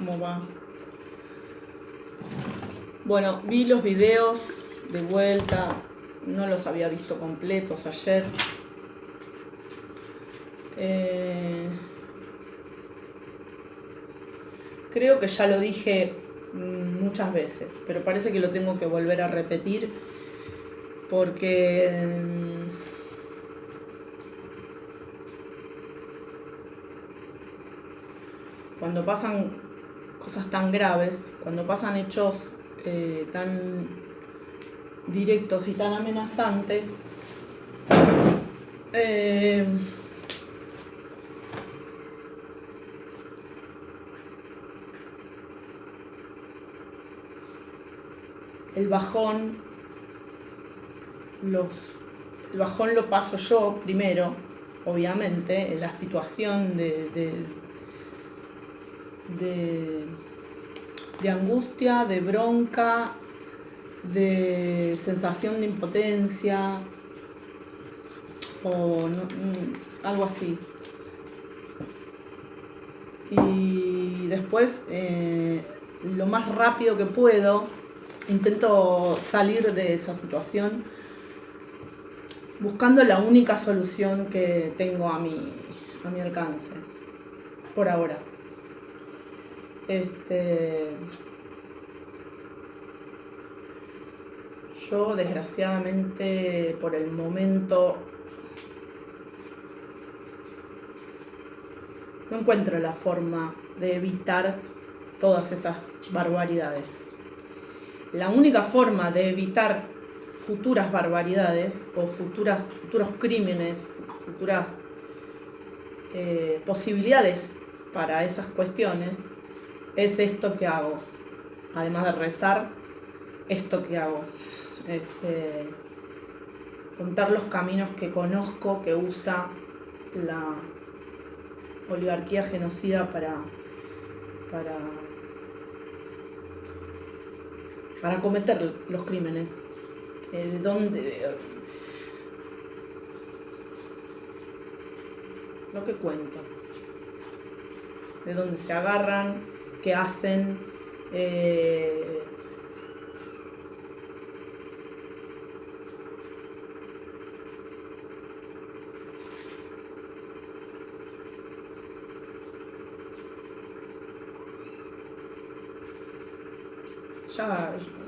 ¿Cómo va? Bueno, vi los videos de vuelta, no los había visto completos ayer. Creo que ya lo dije muchas veces, pero parece que lo tengo que volver a repetir porque cuando pasan cosas tan graves, cuando pasan hechos tan directos y tan amenazantes, el bajón lo paso yo primero, obviamente, en la situación de angustia, de bronca, de sensación de impotencia o algo así. Y después, lo más rápido que puedo, intento salir de esa situación buscando la única solución que tengo a mi alcance, por ahora. Yo desgraciadamente por el momento no encuentro la forma de evitar todas esas barbaridades. La única forma de evitar futuras barbaridades o futuros crímenes, futuras posibilidades para esas cuestiones es esto que hago. Además de rezar, esto que hago. Contar los caminos que conozco que usa la oligarquía genocida para cometer los crímenes. De dónde lo que cuento, de dónde se agarran, qué hacen,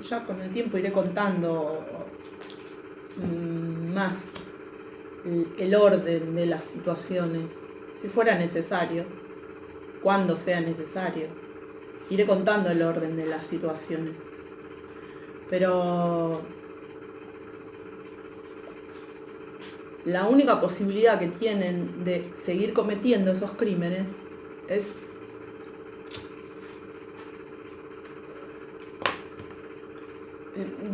ya con el tiempo iré contando más el orden de las situaciones, si fuera necesario, cuando sea necesario. Iré contando el orden de las situaciones. Pero la única posibilidad que tienen de seguir cometiendo esos crímenes es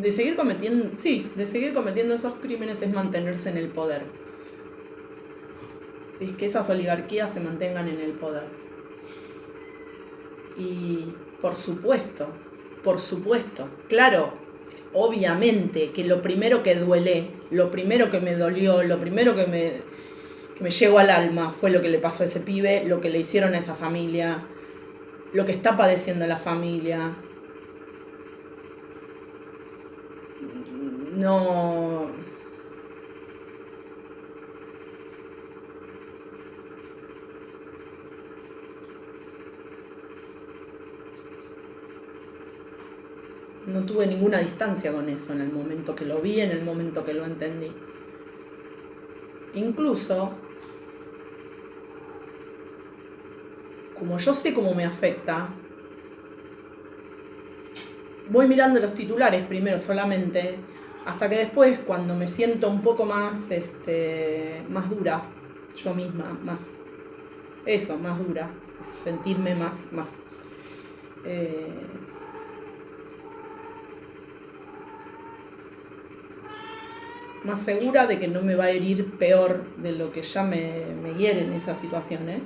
de seguir cometiendo esos crímenes es mantenerse en el poder. Es que esas oligarquías se mantengan en el poder. Y por supuesto, claro, obviamente que lo primero que duele, lo primero que me dolió, lo primero que me llegó al alma fue lo que le pasó a ese pibe, lo que le hicieron a esa familia, lo que está padeciendo la familia. No tuve ninguna distancia con eso en el momento que lo vi, en el momento que lo entendí. Incluso, como yo sé cómo me afecta, voy mirando los titulares primero solamente, hasta que después, cuando me siento un poco más dura, yo misma, más dura, sentirme más segura de que no me va a herir peor de lo que ya me hieren esas situaciones.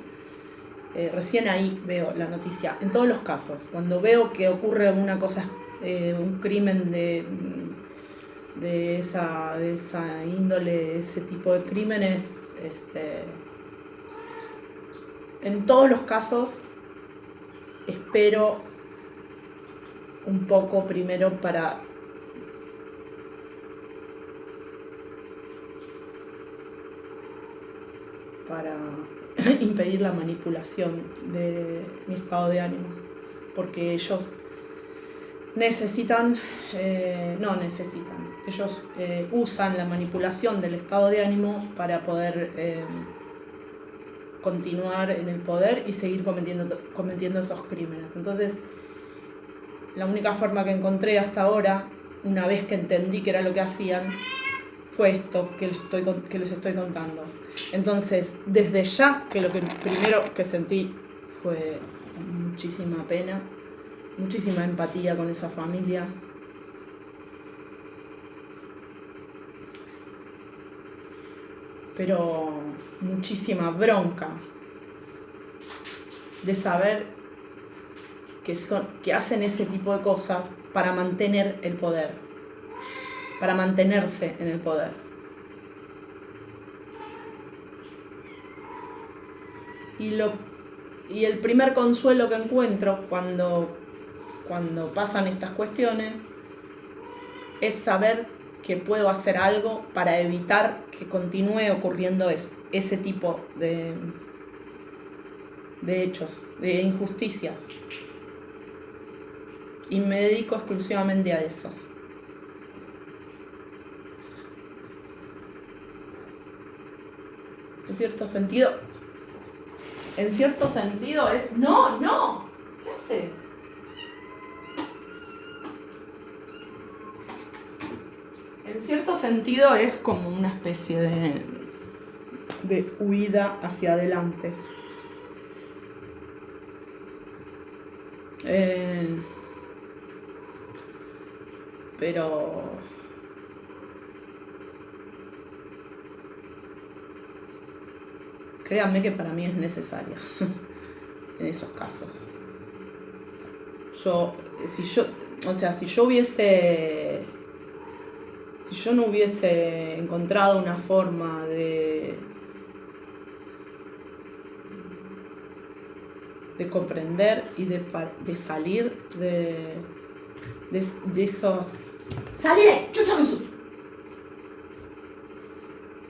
Recién ahí veo la noticia. En todos los casos, cuando veo que ocurre una cosa, un crimen de esa índole, ese tipo de crímenes, en todos los casos pero un poco primero para impedir la manipulación de mi estado de ánimo, porque ellos ellos usan la manipulación del estado de ánimo para poder continuar en el poder y seguir cometiendo esos crímenes. Entonces, la única forma que encontré hasta ahora, una vez que entendí qué era lo que hacían, fue esto que les estoy contando. Entonces, desde ya, que lo primero que sentí fue muchísima pena, muchísima empatía con esa familia. Pero muchísima bronca de saber que hacen ese tipo de cosas para mantener el poder, para mantenerse en el poder. Y el primer consuelo que encuentro cuando pasan estas cuestiones es saber que puedo hacer algo para evitar que continúe ocurriendo ese tipo de hechos, de injusticias. Y me dedico exclusivamente a eso. En cierto sentido es... ¡No! ¿Qué haces? En cierto sentido es como una especie de huida hacia adelante. Pero créanme que para mí es necesaria en esos casos. Si yo no hubiese encontrado una forma de comprender y de salir de esos... ¡Saliré! ¡Yo soy eso!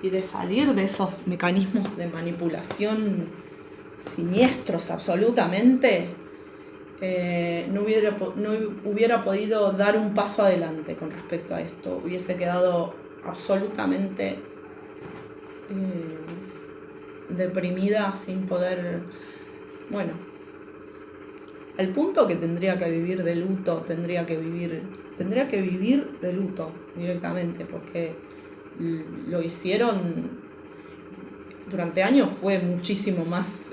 Y de salir de esos mecanismos de manipulación siniestros absolutamente, no hubiera podido dar un paso adelante con respecto a esto. Hubiese quedado absolutamente deprimida, sin poder... Bueno, al punto que tendría que vivir de luto, tendría que vivir de luto directamente, porque lo hicieron durante años. Fue muchísimo más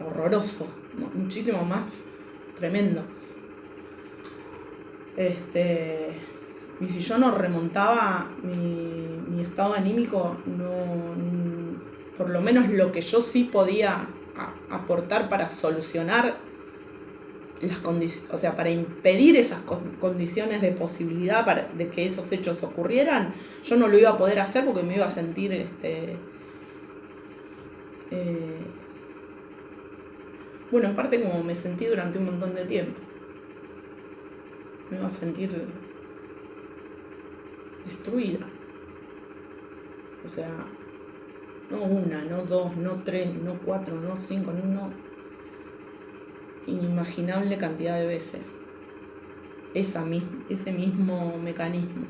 horroroso, ¿no? Muchísimo más tremendo. Y si yo no remontaba mi estado anímico, por lo menos lo que yo sí podía aportar para solucionar las condiciones, o sea, para impedir esas condiciones de posibilidad de que esos hechos ocurrieran, yo no lo iba a poder hacer porque me iba a sentir bueno, en parte como me sentí durante un montón de tiempo. Me iba a sentir destruida. O sea, no una, no dos, no tres, no cuatro, no cinco, no inimaginable cantidad de veces. Ese mismo mecanismo.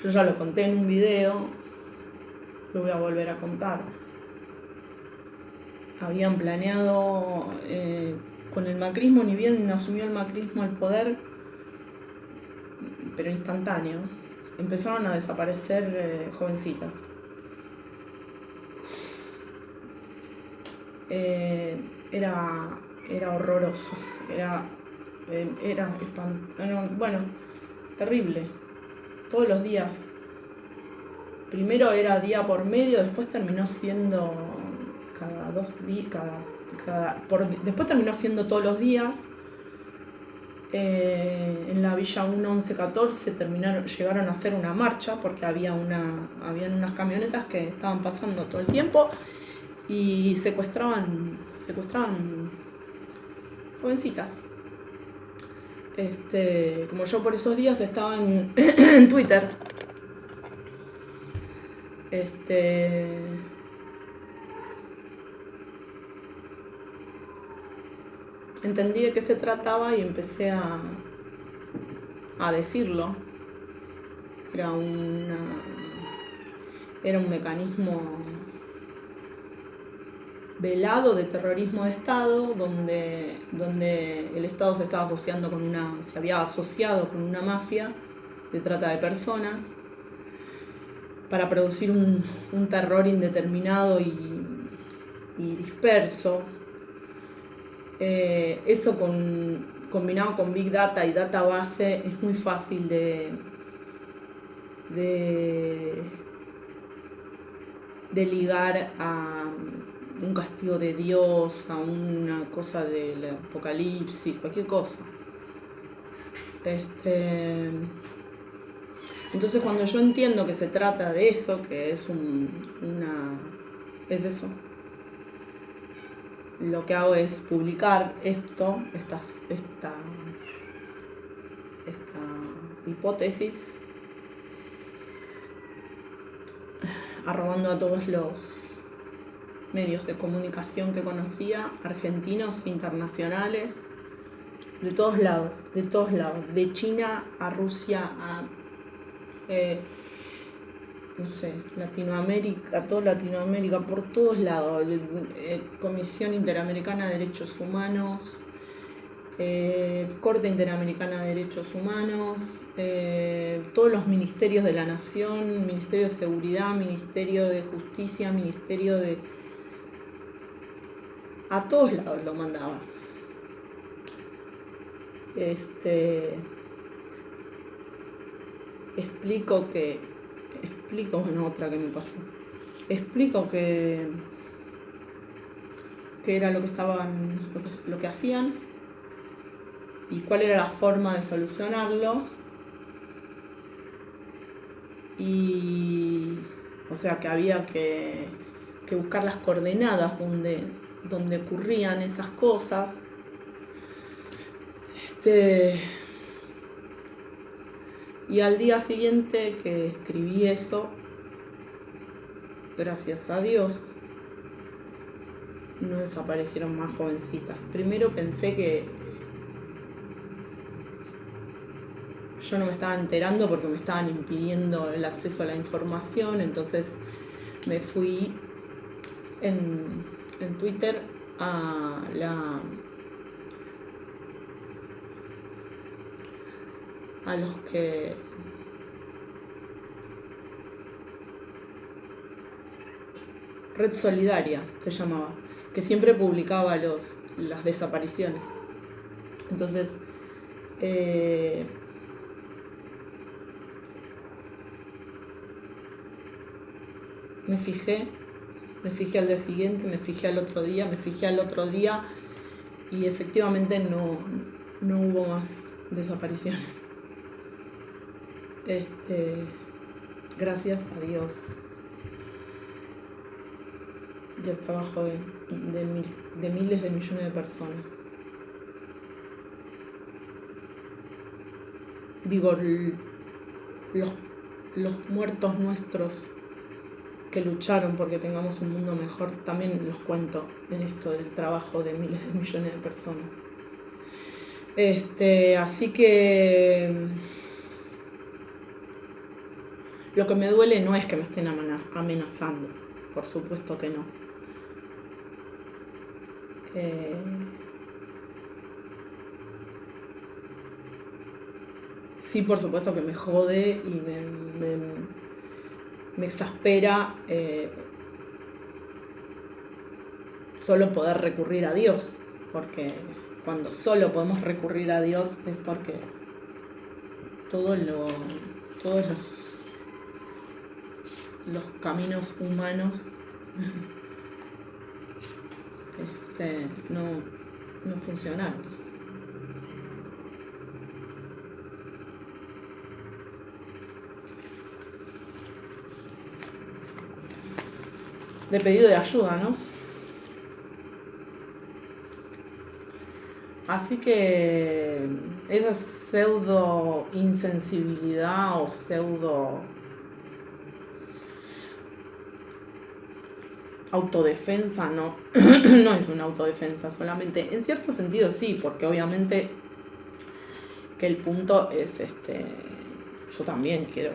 Yo ya lo conté en un video, lo voy a volver a contar. Habían planeado con el macrismo, ni bien asumió el macrismo el poder, pero instantáneo, empezaron a desaparecer jovencitas. Era horroroso, era bueno, terrible. Todos los días. Primero era día por medio, después terminó siendo cada 2 días, después terminó siendo todos los días. en la Villa 1-11-14 llegaron a hacer una marcha porque habían unas camionetas que estaban pasando todo el tiempo y secuestraban jovencitas. Como yo por esos días estaba en Twitter, entendí de qué se trataba y empecé a decirlo. Era un mecanismo velado de terrorismo de Estado, donde el Estado se había asociado con una mafia de trata de personas para producir un terror indeterminado y disperso. Eso combinado con Big Data y database es muy fácil de ligar a un castigo de Dios, a una cosa del apocalipsis, cualquier cosa. Entonces cuando yo entiendo que se trata de eso, que es es eso, lo que hago es publicar esta hipótesis, arrobando a todos los medios de comunicación que conocía, argentinos, internacionales, de todos lados, de China a Rusia a Latinoamérica, toda Latinoamérica, por todos lados, Comisión Interamericana de Derechos Humanos, Corte Interamericana de Derechos Humanos, todos los ministerios de la Nación, Ministerio de Seguridad, Ministerio de Justicia, Ministerio de... A todos lados lo mandaba. Otra que me pasó. Explico que era lo que hacían y cuál era la forma de solucionarlo. Y o sea que había que buscar las coordenadas donde ocurrían esas cosas. Y al día siguiente que escribí eso, gracias a Dios, no desaparecieron más jovencitas. Primero pensé que yo no me estaba enterando porque me estaban impidiendo el acceso a la información, entonces me fui en Twitter a los que Red Solidaria se llamaba, que siempre publicaba las desapariciones. Entonces me fijé al día siguiente, me fijé al otro día y efectivamente no hubo más desapariciones. Gracias a Dios y el trabajo de miles de millones de personas. Digo, los muertos nuestros que lucharon porque tengamos un mundo mejor, también los cuento en esto del trabajo de miles de millones de personas. Así que lo que me duele no es que me estén amenazando, por supuesto que no. Sí, por supuesto que me jode y me exaspera solo poder recurrir a Dios, porque cuando solo podemos recurrir a Dios es porque todos los caminos humanos no funcionaron. pedido de ayuda, ¿no? Así que esa pseudo insensibilidad o pseudo autodefensa no, no es una autodefensa solamente. En cierto sentido sí, porque obviamente que el punto es yo también quiero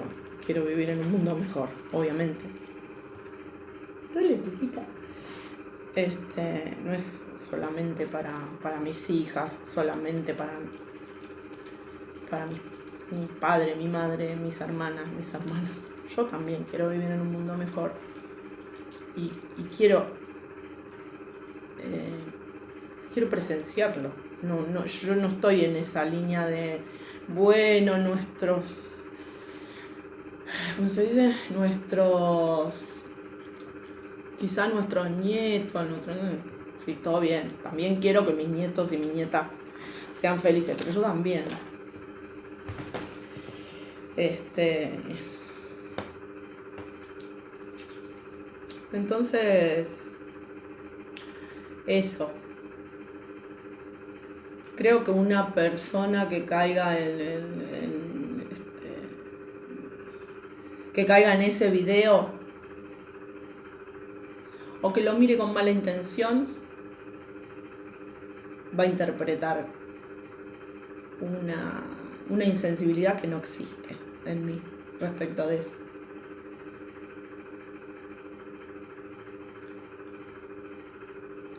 vivir en un mundo mejor, obviamente. Dale, chiquita. No es solamente para mis hijas, solamente para mi padre, mi madre, mis hermanas, mis hermanos. Yo también quiero vivir en un mundo mejor y quiero presenciarlo. No, yo no estoy en esa línea de, bueno, ¿cómo se dice? Quizá nuestros nietos, sí, todo bien. También quiero que mis nietos y mis nietas sean felices, pero yo también. Entonces, eso. Creo que una persona que caiga que caiga en ese video o que lo mire con mala intención va a interpretar una insensibilidad que no existe en mí respecto de eso.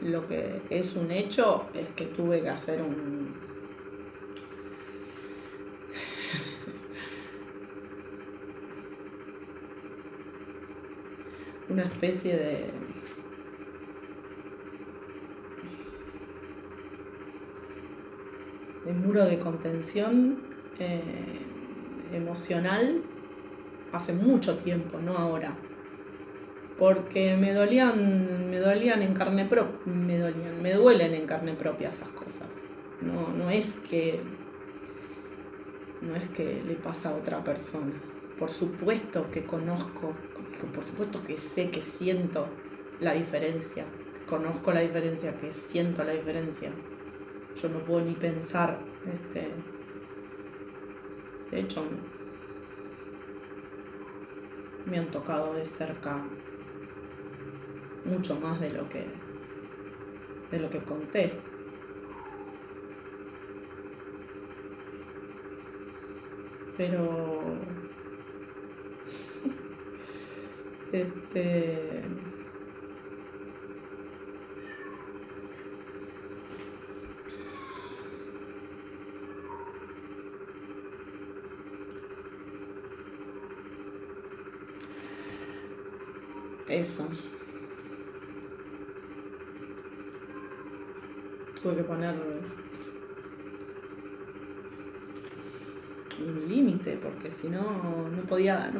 Lo que es un hecho es que tuve que hacer una especie de muro de contención emocional hace mucho tiempo, no ahora. Porque me dolían en carne propia, me duelen en carne propia esas cosas. No es que le pasa a otra persona. Por supuesto que conozco, por supuesto que sé, que siento la diferencia, que conozco la diferencia, que siento la diferencia. Yo no puedo ni pensar, de hecho, me han tocado de cerca mucho más de lo que conté. Pero eso. Tuve que poner un límite porque si no podía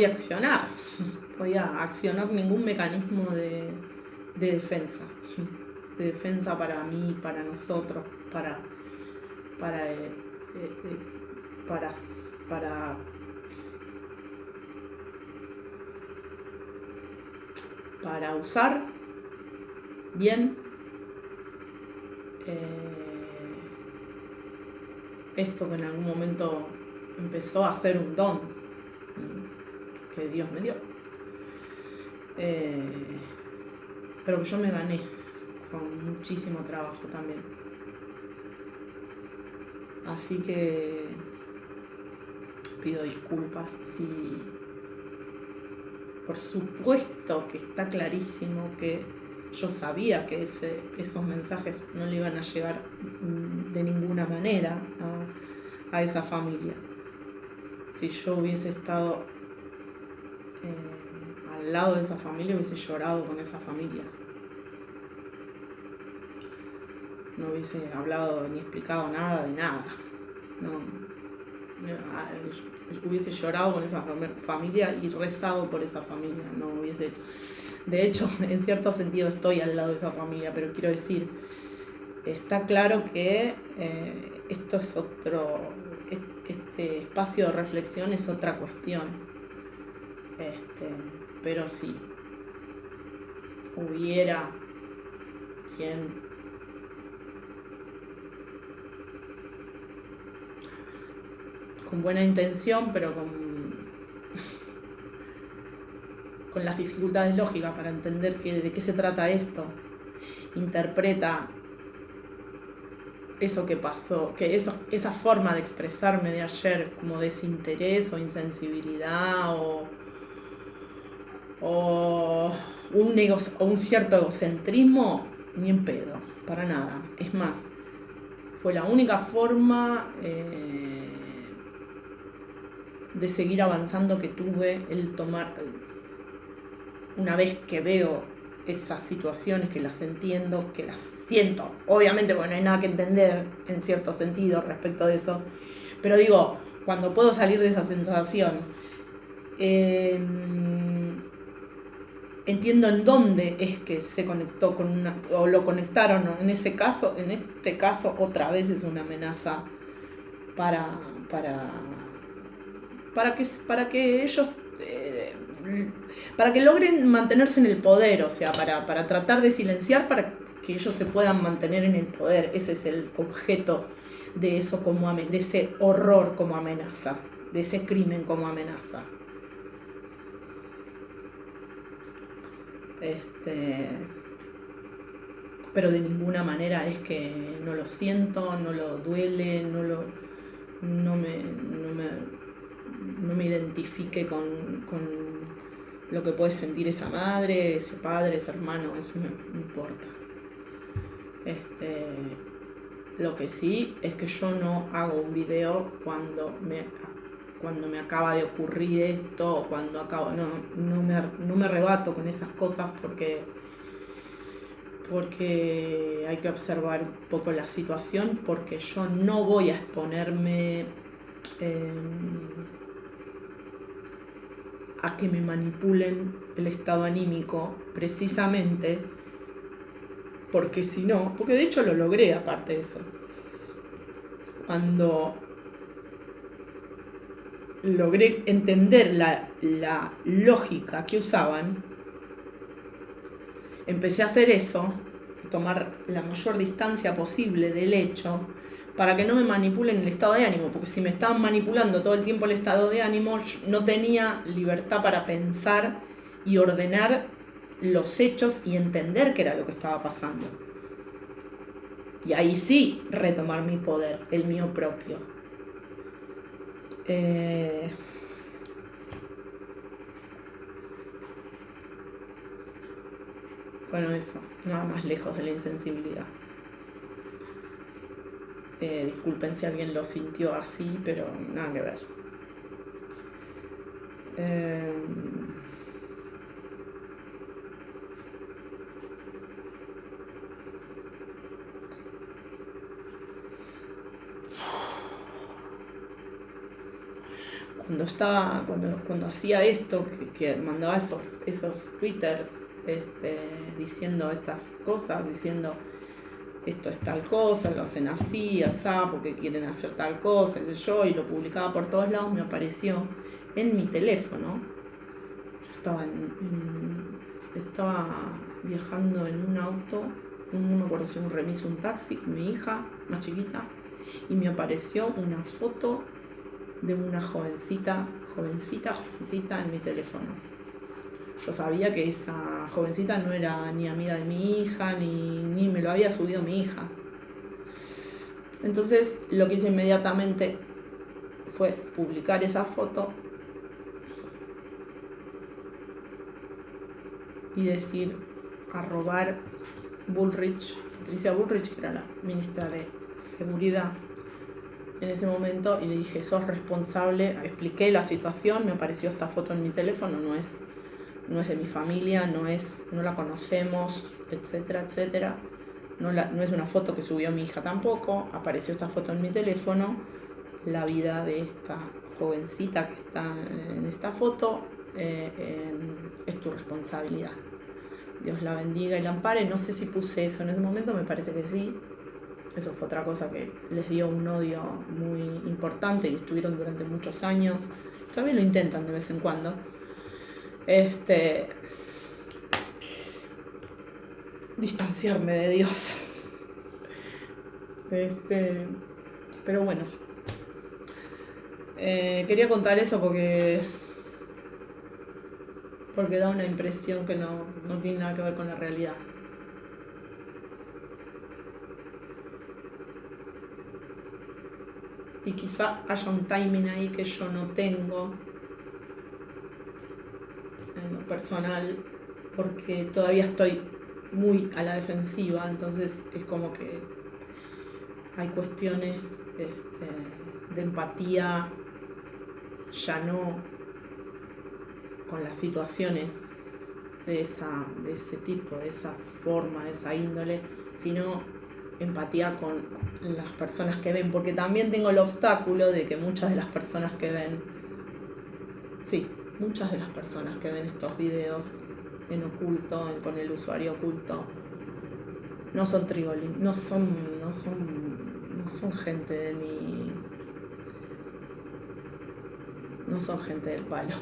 accionar. No podía accionar ningún mecanismo de defensa. De defensa para mí, para nosotros, para usar bien esto que en algún momento empezó a ser un don que Dios me dio, pero que yo me gané con muchísimo trabajo también. Así que pido disculpas si, por supuesto que está clarísimo que yo sabía que esos mensajes no le iban a llegar de ninguna manera a esa familia. Si yo hubiese estado al lado de esa familia, hubiese llorado con esa familia. No hubiese hablado ni explicado nada de nada. Hubiese llorado con esa familia y rezado por esa familia. No hubiese. De hecho, en cierto sentido estoy al lado de esa familia, pero quiero decir, está claro que esto es este espacio de reflexión es otra cuestión. Pero sí, hubiera quien con buena intención, pero con las dificultades lógicas para entender de qué se trata esto, interpreta eso que pasó, que esa forma de expresarme de ayer como desinterés o insensibilidad o un cierto egocentrismo, ni en pedo, para nada. Es más, fue la única forma de seguir avanzando que tuve, el tomar, una vez que veo esas situaciones, que las entiendo, que las siento, obviamente porque no hay nada que entender en cierto sentido respecto de eso, pero digo, cuando puedo salir de esa sensación, entiendo en dónde es que se conectó con o lo conectaron, ¿no? En este caso otra vez es una amenaza para que ellos para que logren mantenerse en el poder, o sea, para tratar de silenciar, para que ellos se puedan mantener en el poder. Ese es el objeto de eso, de ese horror como amenaza, de ese crimen como amenaza. Pero de ninguna manera es que no lo siento, no lo duele, no me identifique con lo que puede sentir esa madre, ese padre, ese hermano, eso me importa. Lo que sí es que yo no hago un video cuando me acaba de ocurrir esto, cuando acabo, no me arrebato con esas cosas porque hay que observar un poco la situación, porque yo no voy a exponerme a que me manipulen el estado anímico, precisamente porque si no, porque de hecho lo logré aparte de eso. Cuando logré entender la lógica que usaban, empecé a hacer eso, tomar la mayor distancia posible del hecho, para que no me manipulen el estado de ánimo, porque si me estaban manipulando todo el tiempo el estado de ánimo, no tenía libertad para pensar y ordenar los hechos y entender qué era lo que estaba pasando. Y ahí sí retomar mi poder, el mío propio. Bueno, eso, nada más lejos de la insensibilidad. Disculpen si alguien lo sintió así, pero nada que ver. Cuando hacía esto, que mandaba esos twitters diciendo estas cosas, diciendo esto es tal cosa, lo hacen así, asá, porque quieren hacer tal cosa, qué sé yo, y lo publicaba por todos lados, me apareció en mi teléfono. Yo estaba viajando en un auto, no me acuerdo si un remis o un taxi, con mi hija más chiquita, y me apareció una foto de una jovencita en mi teléfono. Yo sabía que esa jovencita no era ni amiga de mi hija, ni me lo había subido mi hija. Entonces lo que hice inmediatamente fue publicar esa foto y decir, arrobar Patricia Bullrich, que era la ministra de Seguridad en ese momento, y le dije, sos responsable, expliqué la situación, me apareció esta foto en mi teléfono, no es de mi familia, no la conocemos, etcétera, etcétera. No es una foto que subió mi hija tampoco, apareció esta foto en mi teléfono, la vida de esta jovencita que está en esta foto es tu responsabilidad. Dios la bendiga y la ampare. No sé si puse eso en ese momento, me parece que sí. Eso fue otra cosa que les dio un odio muy importante y estuvieron durante muchos años. Todavía lo intentan de vez en cuando. Distanciarme de Dios. Pero bueno. Quería contar eso porque da una impresión que no tiene nada que ver con la realidad. Y quizá haya un timing ahí que yo no tengo en lo personal, porque todavía estoy muy a la defensiva, entonces es como que hay cuestiones de empatía, ya no con las situaciones de ese tipo, de esa forma, de esa índole, sino empatía con las personas que ven, porque también tengo el obstáculo de que muchas de las personas que ven estos videos en oculto, con el usuario oculto, no son trigolín, no son gente de mi... no son gente del palo.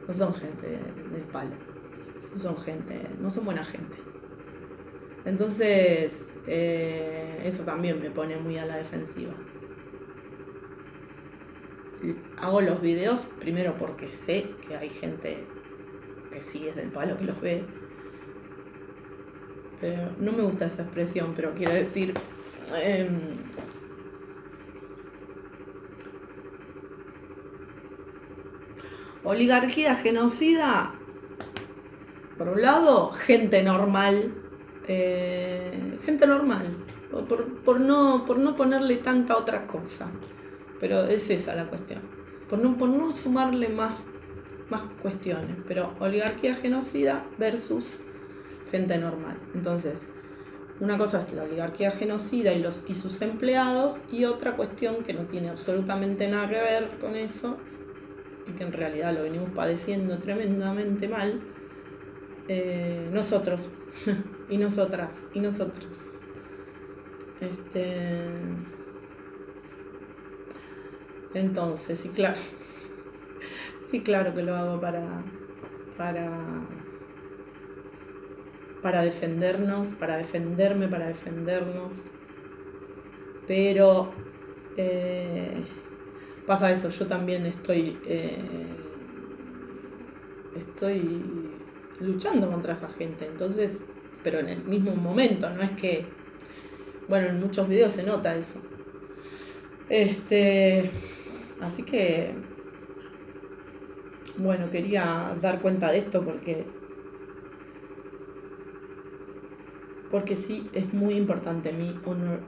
No son gente del palo. No son buena gente. Entonces, eso también me pone muy a la defensiva. Hago los videos primero porque sé que hay gente que sí es del palo, que los ve. Pero no me gusta esa expresión, pero quiero decir... oligarquía genocida, por un lado, gente normal, por no ponerle tanta otra cosa, pero es esa la cuestión, por no sumarle más cuestiones, pero oligarquía genocida versus gente normal. Entonces, una cosa es la oligarquía genocida y sus empleados, y otra cuestión que no tiene absolutamente nada que ver con eso, y que en realidad lo venimos padeciendo tremendamente mal, nosotros y nosotras y nosotros. Entonces, sí, claro que lo hago para defendernos, para defendernos, pero pasa eso, yo también estoy luchando contra esa gente, entonces, pero en el mismo momento, no es que, bueno, en muchos videos se nota eso. Así que, bueno, quería dar cuenta de esto porque sí, es muy importante mi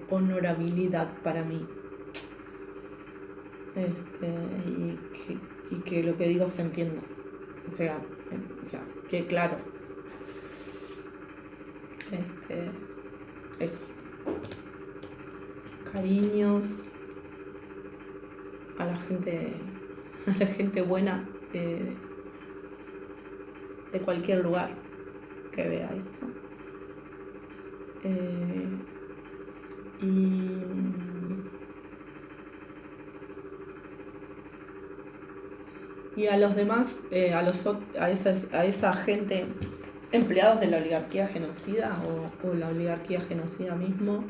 honorabilidad para mí. Y que lo que digo se entienda. O sea, que claro. Eso. Cariños a la gente buena de cualquier lugar que vea esto. Y a los demás, a esa gente, empleados de la oligarquía genocida o la oligarquía genocida mismo,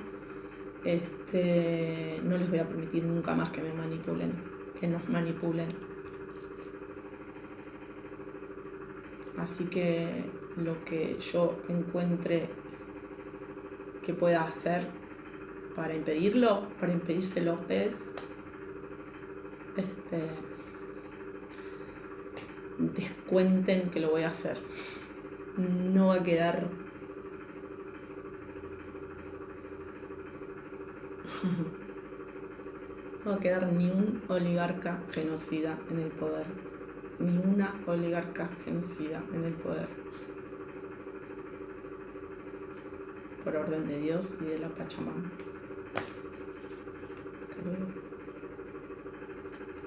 no les voy a permitir nunca más que me manipulen, que nos manipulen. Así que lo que yo encuentre que pueda hacer para impedírselo a ustedes, descuenten que lo voy a hacer. No va a quedar ni un oligarca genocida en el poder, ni una oligarca genocida en el poder, por orden de Dios y de la Pachamama. Hasta luego.